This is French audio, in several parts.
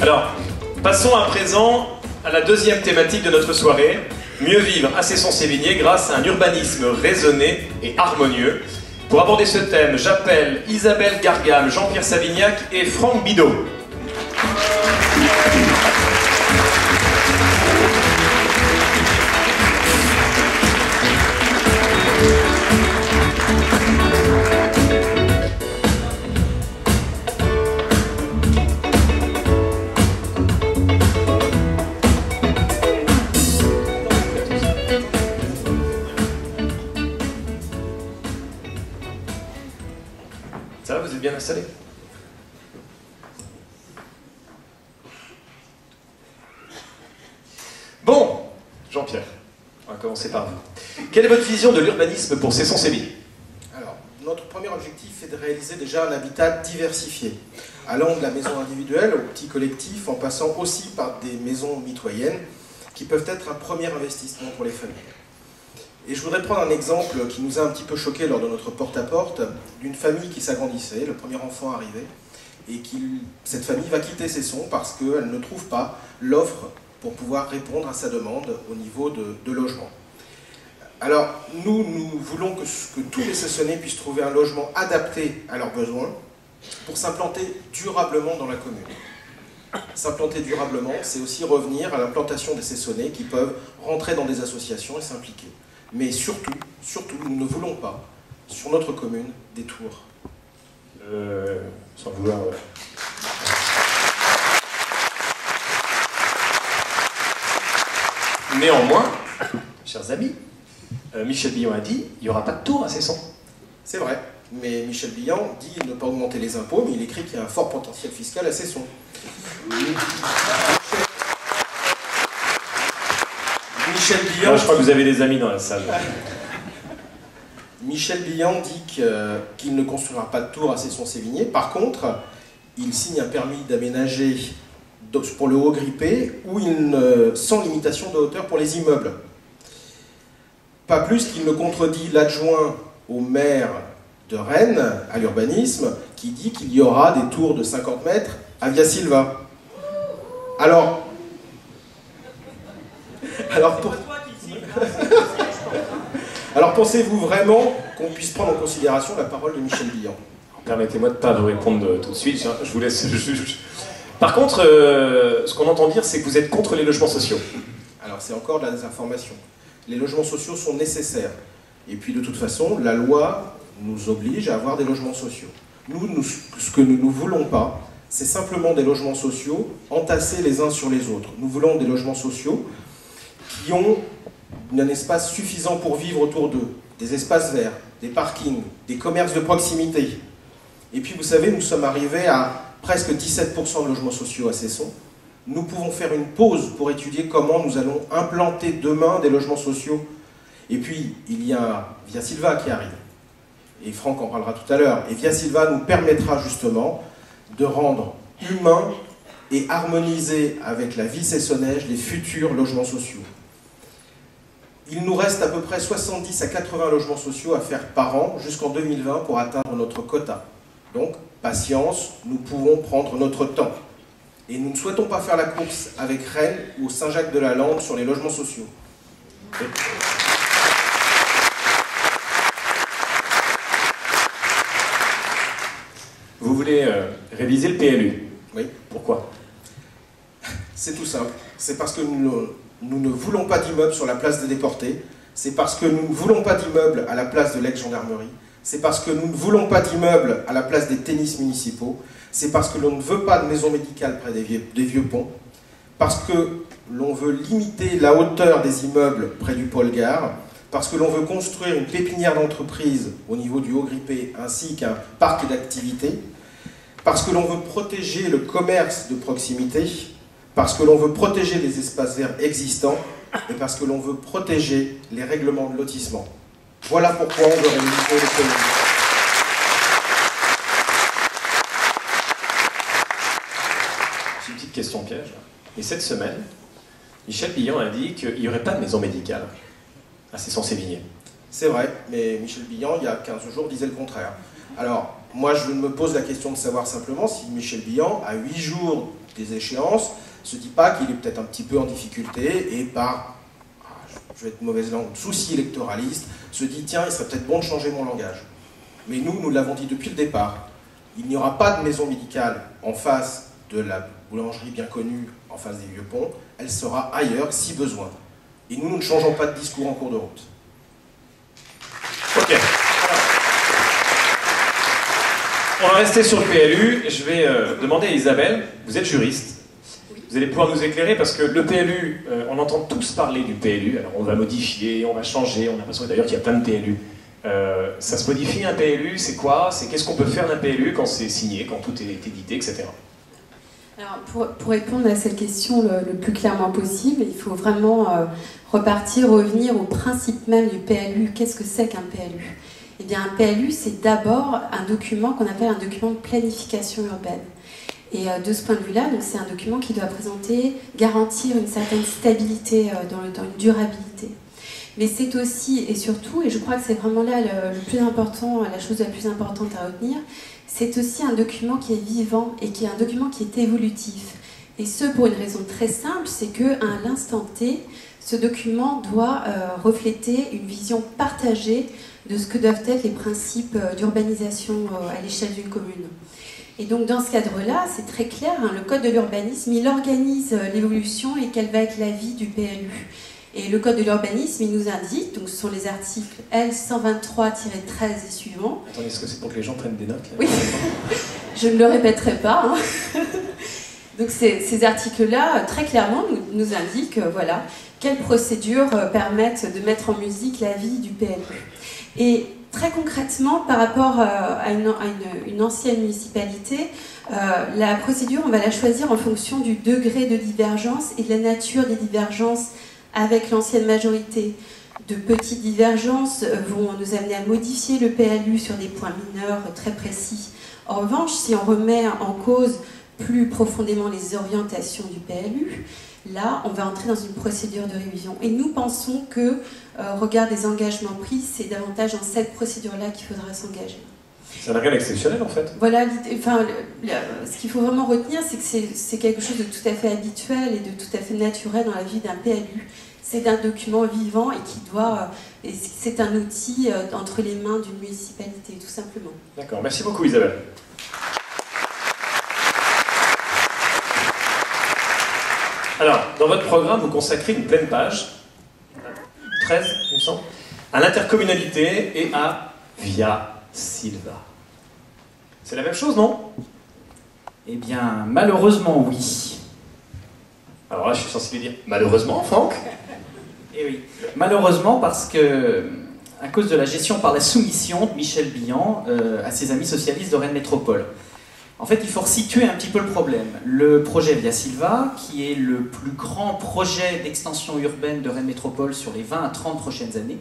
Alors, passons à présent à la deuxième thématique de notre soirée. Mieux vivre à Cesson-Sévigné grâce à un urbanisme raisonné et harmonieux. Pour aborder ce thème, j'appelle Isabelle Gargam, Jean-Pierre Savignac et Franck Bidot. Ça va, vous êtes bien installés? Bon, Jean-Pierre, on va commencer par vous. Quelle est votre vision de l'urbanisme pour Cesson-Sévigné? Alors, notre premier objectif est de réaliser déjà un habitat diversifié, allant de la maison individuelle au petit collectif, en passant aussi par des maisons mitoyennes, qui peuvent être un premier investissement pour les familles. Et je voudrais prendre un exemple qui nous a un petit peu choqué lors de notre porte-à-porte, d'une famille qui s'agrandissait, le premier enfant arrivé, et cette famille va quitter Cesson parce qu'elle ne trouve pas l'offre pour pouvoir répondre à sa demande au niveau de logement. Alors, nous voulons que tous les Cessonnais puissent trouver un logement adapté à leurs besoins pour s'implanter durablement dans la commune. S'implanter durablement, c'est aussi revenir à l'implantation des Cessonnais qui peuvent rentrer dans des associations et s'impliquer. Mais surtout, nous ne voulons pas, sur notre commune, des tours. Sans vouloir... Néanmoins, chers amis, Michel Billon a dit il n'y aura pas de tour à Cesson. C'est vrai, mais Michel Billon dit ne pas augmenter les impôts, mais il écrit qu'il y a un fort potentiel fiscal à Cesson. Michel Billon... Je crois que vous avez des amis dans la salle. Michel Billon dit qu'il ne construira pas de tour à Cesson-Sévigné. Par contre, il signe un permis d'aménager pour le Haut-Grippé sans limitation de hauteur pour les immeubles. Pas plus qu'il ne contredit l'adjoint au maire de Rennes, à l'urbanisme, qui dit qu'il y aura des tours de 50 mètres à Via Silva. Alors pensez-vous vraiment qu'on puisse prendre en considération la parole de Michel Billon? Permettez-moi de ne pas vous répondre tout de suite, je vous laisse juger. Par contre, ce qu'on entend dire, c'est que vous êtes contre les logements sociaux. Alors c'est encore de la désinformation. Les logements sociaux sont nécessaires. Et puis de toute façon, la loi nous oblige à avoir des logements sociaux. Ce que nous ne voulons pas, c'est simplement des logements sociaux entassés les uns sur les autres. Nous voulons des logements sociaux qui ont un espace suffisant pour vivre autour d'eux, des espaces verts, des parkings, des commerces de proximité. Et puis vous savez, nous sommes arrivés à presque 17% de logements sociaux à Cesson. Nous pouvons faire une pause pour étudier comment nous allons implanter demain des logements sociaux. Et puis, il y a Via Silva qui arrive. Et Franck en parlera tout à l'heure. Et Via Silva nous permettra justement de rendre humains et harmoniser avec la vie cessonnaise les futurs logements sociaux. Il nous reste à peu près 70 à 80 logements sociaux à faire par an jusqu'en 2020 pour atteindre notre quota. Donc, patience, nous pouvons prendre notre temps. Et nous ne souhaitons pas faire la course avec Rennes ou Saint-Jacques-de-la-Lande sur les logements sociaux. Vous voulez réviser le PLU? Oui. Pourquoi? C'est tout simple. C'est parce que nous ne voulons pas d'immeubles sur la place des déportés. C'est parce que nous ne voulons pas d'immeubles à la place de l'ex-gendarmerie. C'est parce que nous ne voulons pas d'immeubles à la place des tennis municipaux. C'est parce que l'on ne veut pas de maison médicale près des vieux ponts. Parce que l'on veut limiter la hauteur des immeubles près du pôle gare. Parce que l'on veut construire une pépinière d'entreprise au niveau du Haut-Grippé ainsi qu'un parc d'activités. Parce que l'on veut protéger le commerce de proximité. Parce que l'on veut protéger les espaces verts existants. Et parce que l'on veut protéger les règlements de lotissement. Voilà pourquoi on veut réunir les communes. J'ai une petite question piège. Et cette semaine, Michel Billon a dit qu'il n'y aurait pas de maison médicale à Cesson-Sévigné. C'est vrai, mais Michel Billon, il y a 15 jours, disait le contraire. Alors, moi, je me pose la question de savoir simplement si Michel Billon, à 8 jours des échéances, se dit pas qu'il est peut-être un petit peu en difficulté et par, je vais être mauvaise langue, souci électoraliste, se dit tiens, il serait peut-être bon de changer mon langage. Mais nous l'avons dit depuis le départ, il n'y aura pas de maison médicale en face de la boulangerie bien connue, en face des Vieux Ponts, elle sera ailleurs si besoin. Et nous ne changeons pas de discours en cours de route. Ok. On va rester sur le PLU. Je vais demander à Isabelle, vous êtes juriste, vous allez pouvoir nous éclairer parce que le PLU, on entend tous parler du PLU, alors on va modifier, on va changer, on a l'impression d'ailleurs qu'il y a plein de PLU. Ça se modifie un PLU, c'est quoi? C'est qu'est-ce qu'on peut faire d'un PLU quand c'est signé, quand tout est édité, etc. Alors pour répondre à cette question le plus clairement possible, il faut vraiment revenir au principe même du PLU. Qu'est-ce que c'est qu'un PLU? Eh bien, un PLU, c'est d'abord un document qu'on appelle un document de planification urbaine. Et de ce point de vue-là, c'est un document qui doit garantir une certaine stabilité dans une durabilité. Mais c'est aussi et surtout, et je crois que c'est vraiment là le plus important, la chose la plus importante à retenir, c'est aussi un document qui est vivant et qui est un document qui est évolutif. Et ce, pour une raison très simple, c'est qu'à l'instant T, ce document doit refléter une vision partagée de ce que doivent être les principes d'urbanisation à l'échelle d'une commune. Et donc dans ce cadre-là, c'est très clair, hein, le Code de l'urbanisme, il organise l'évolution et quelle va être la vie du PLU. Et le Code de l'urbanisme, il nous indique, donc ce sont les articles L123-13 et suivants. Attendez, est-ce que c'est pour que les gens prennent des notes là? Oui, je ne le répéterai pas. Hein. Donc ces articles-là, très clairement, nous indiquent voilà, quelles procédures permettent de mettre en musique la vie du PLU. Et très concrètement, par rapport à une ancienne municipalité, la procédure, on va la choisir en fonction du degré de divergence et de la nature des divergences avec l'ancienne majorité. De petites divergences vont nous amener à modifier le PLU sur des points mineurs très précis. En revanche, si on remet en cause plus profondément les orientations du PLU, là, on va entrer dans une procédure de révision. Et nous pensons que, regard des engagements pris, c'est davantage dans cette procédure-là qu'il faudra s'engager. Ça n'a rien d'exceptionnel en fait. Voilà, ce qu'il faut vraiment retenir, c'est que c'est quelque chose de tout à fait habituel et de tout à fait naturel dans la vie d'un PLU. C'est un document vivant et qui doit, c'est un outil entre les mains d'une municipalité, tout simplement. D'accord, merci beaucoup Isabelle. Alors, dans votre programme, vous consacrez une pleine page, 13, il me semble, à l'intercommunalité et à Via Silva. C'est la même chose, non? Eh bien, malheureusement, oui. Alors là, je suis censé lui dire malheureusement, Franck. Eh oui, malheureusement parce que, à cause de la gestion par la soumission de Michel Billan à ses amis socialistes de Rennes Métropole. En fait, il faut resituer un petit peu le problème. Le projet Via Silva, qui est le plus grand projet d'extension urbaine de Rennes Métropole sur les 20 à 30 prochaines années,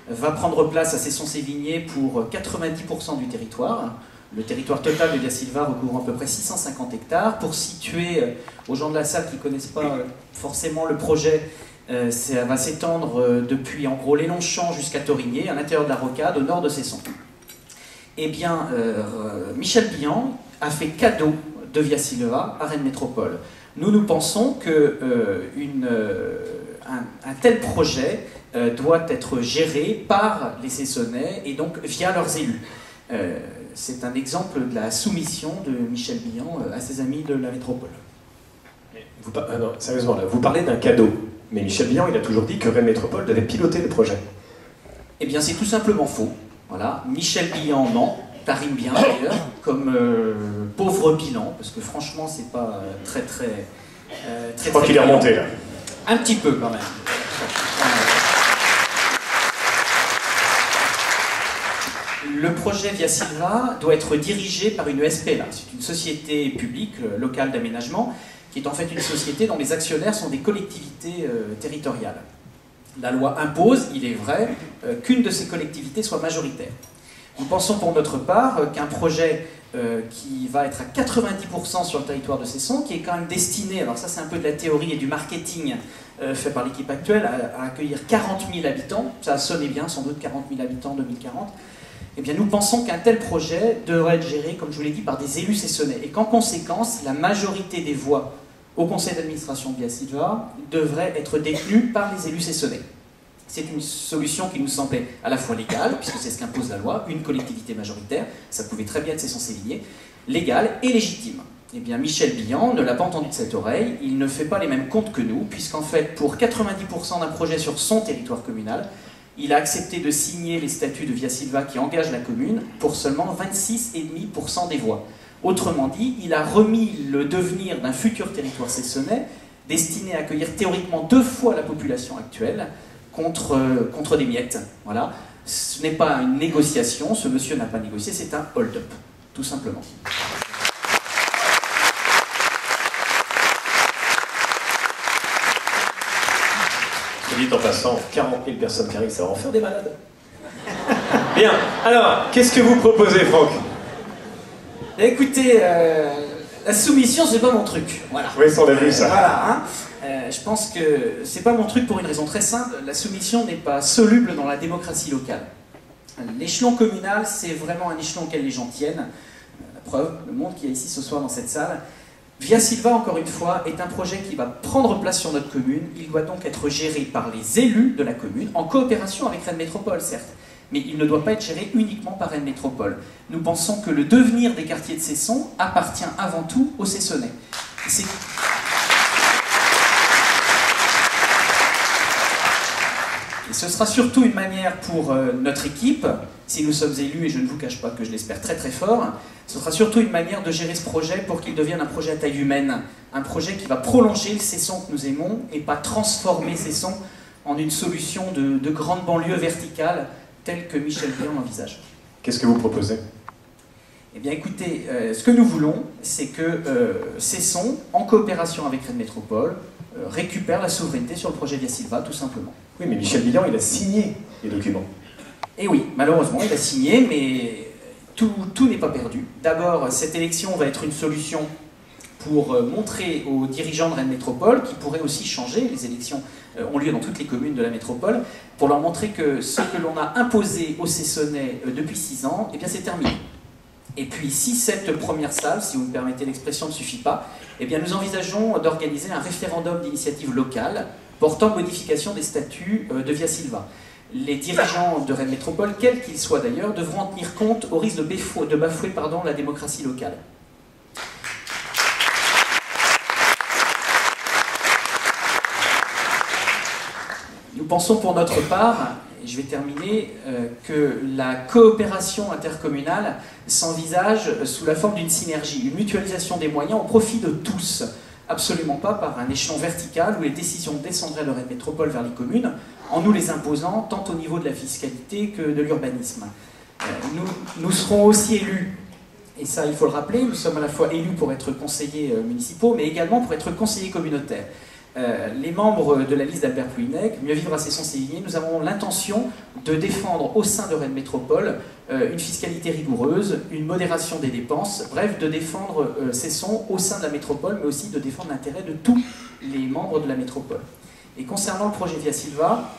va prendre place à Cesson-Sévigné pour 90% du territoire. Le territoire total de Via Silva recouvre à peu près 650 hectares. Pour situer aux gens de la salle qui ne connaissent pas forcément le projet, ça va s'étendre depuis en gros les Longchamps jusqu'à Torigné, à l'intérieur de la Rocade, au nord de Cesson. Eh bien, Michel Billan a fait cadeau de Via Silva à Rennes Métropole. Nous pensons qu'un tel projet doit être géré par les Cessonnais et donc via leurs élus. C'est un exemple de la soumission de Michel Billan à ses amis de la métropole. Non, sérieusement, là, vous parlez d'un cadeau, mais Michel Billan, il a toujours dit que Rennes Métropole devait piloter le projet. Eh bien, c'est tout simplement faux. Voilà. Michel Billan ment, ça rime bien d'ailleurs, comme pauvre bilan, parce que franchement, c'est pas très. Je crois qu'il est remonté là. Un petit peu quand même. Le projet Via Silva doit être dirigé par une SPLA. C'est une société publique locale d'aménagement qui est en fait une société dont les actionnaires sont des collectivités territoriales. La loi impose, il est vrai, qu'une de ces collectivités soit majoritaire. Nous pensons pour notre part qu'un projet qui va être à 90% sur le territoire de Cesson, qui est quand même destiné, alors ça c'est un peu de la théorie et du marketing fait par l'équipe actuelle, à accueillir 40 000 habitants, ça a sonné bien sans doute 40 000 habitants en 2040, eh bien nous pensons qu'un tel projet devrait être géré, comme je vous l'ai dit, par des élus cessonnais, et qu'en conséquence, la majorité des voix au conseil d'administration de Via Silva devrait être détenue par les élus cessonnais. C'est une solution qui nous semblait à la fois légale, puisque c'est ce qu'impose la loi, une collectivité majoritaire, ça pouvait très bien être Cesson-Sévigné, légale et légitime. Eh bien, Michel Billan ne l'a pas entendu de cette oreille, il ne fait pas les mêmes comptes que nous, puisqu'en fait, pour 90% d'un projet sur son territoire communal, il a accepté de signer les statuts de Via Silva qui engagent la commune pour seulement 26,5% des voix. Autrement dit, il a remis le devenir d'un futur territoire cessonnais, destiné à accueillir théoriquement 2 fois la population actuelle, contre des miettes. Voilà. Ce n'est pas une négociation, ce monsieur n'a pas négocié, c'est un hold-up, tout simplement. Dit en passant, 40 000 personnes qui arrivent, ça va en faire des malades. Bien, alors, qu'est-ce que vous proposez, Franck? Écoutez, la soumission, c'est pas mon truc. Voilà. Oui, on l'a vu ça. Voilà, hein. Je pense que c'est pas mon truc pour une raison très simple. La soumission n'est pas soluble dans la démocratie locale. L'échelon communal, c'est vraiment un échelon auquel les gens tiennent. La preuve, le monde qui est ici ce soir dans cette salle. Via Silva, encore une fois, est un projet qui va prendre place sur notre commune. Il doit donc être géré par les élus de la commune, en coopération avec Rennes Métropole, certes. Mais il ne doit pas être géré uniquement par Rennes Métropole. Nous pensons que le devenir des quartiers de Cesson appartient avant tout aux Cessonnais. Et ce sera surtout une manière pour notre équipe, si nous sommes élus, et je ne vous cache pas que je l'espère très très fort, ce sera surtout une manière de gérer ce projet pour qu'il devienne un projet à taille humaine, un projet qui va prolonger le Cesson que nous aimons et pas transformer Cesson en une solution de grande banlieue verticale telle que Michel Billan l'envisage. Qu'est-ce que vous proposez? Eh bien écoutez, ce que nous voulons, c'est que Cesson, en coopération avec Rennes Métropole, récupère la souveraineté sur le projet Via Silva, tout simplement. Oui, mais Michel Billan, il a signé les documents. Et oui, malheureusement, il a signé, mais tout n'est pas perdu. D'abord, cette élection va être une solution pour montrer aux dirigeants de Rennes Métropole, qui pourraient aussi changer, les élections ont lieu dans toutes les communes de la métropole, pour leur montrer que ce que l'on a imposé aux Cessonnais depuis 6 ans, eh bien c'est terminé. Et puis, si cette première salle, si vous me permettez l'expression, ne suffit pas, eh bien nous envisageons d'organiser un référendum d'initiative locale portant modification des statuts de Via Silva. Les dirigeants de Rennes Métropole, quels qu'ils soient d'ailleurs, devront en tenir compte au risque de bafouer la démocratie locale. Nous pensons pour notre part, et je vais terminer, que la coopération intercommunale s'envisage sous la forme d'une synergie, une mutualisation des moyens au profit de tous. Absolument pas par un échelon vertical où les décisions descendraient de Rennes Métropole vers les communes, en nous les imposant tant au niveau de la fiscalité que de l'urbanisme. Nous serons aussi élus, et ça il faut le rappeler, nous sommes à la fois élus pour être conseillers municipaux, mais également pour être conseillers communautaires. Les membres de la liste d'Albert Poulenec, Mieux vivre à Cesson-Sévigné, nous avons l'intention de défendre au sein de Rennes Métropole une fiscalité rigoureuse, une modération des dépenses, bref, de défendre Cesson au sein de la métropole, mais aussi de défendre l'intérêt de tous les membres de la métropole. Et concernant le projet Via Silva,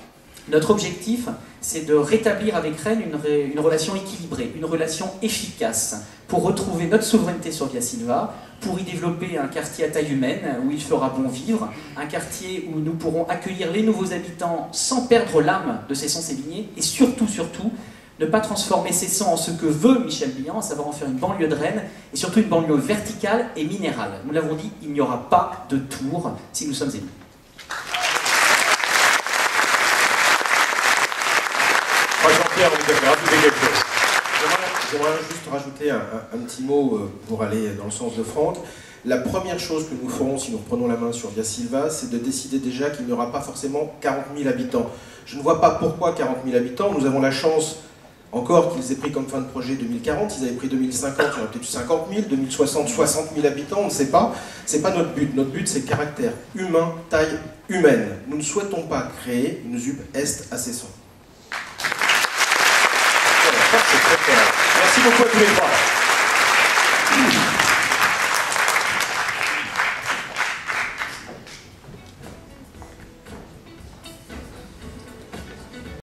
notre objectif, c'est de rétablir avec Rennes une relation équilibrée, une relation efficace, pour retrouver notre souveraineté sur Via Silva, pour y développer un quartier à taille humaine, où il fera bon vivre, un quartier où nous pourrons accueillir les nouveaux habitants sans perdre l'âme de Cesson-Sévigné, et surtout, ne pas transformer Cesson en ce que veut Michel Billan, à savoir en faire une banlieue de Rennes, et surtout une banlieue verticale et minérale. Nous l'avons dit, il n'y aura pas de tour si nous sommes élus. Jean-Pierre, vous avez rajouté quelque chose. J'aimerais juste rajouter un petit mot pour aller dans le sens de Franck. La première chose que nous ferons si nous reprenons la main sur Via Silva, c'est de décider déjà qu'il n'y aura pas forcément 40 000 habitants. Je ne vois pas pourquoi 40 000 habitants. Nous avons la chance encore qu'ils aient pris comme fin de projet 2040. Ils avaient pris 2050, il y aurait peut-être eu 50 000, 2060, 60 000 habitants, on ne sait pas. Ce n'est pas notre but. Notre but, c'est caractère humain, taille humaine. Nous ne souhaitons pas créer une ZUP Est à Cesson. Merci beaucoup à tous les trois.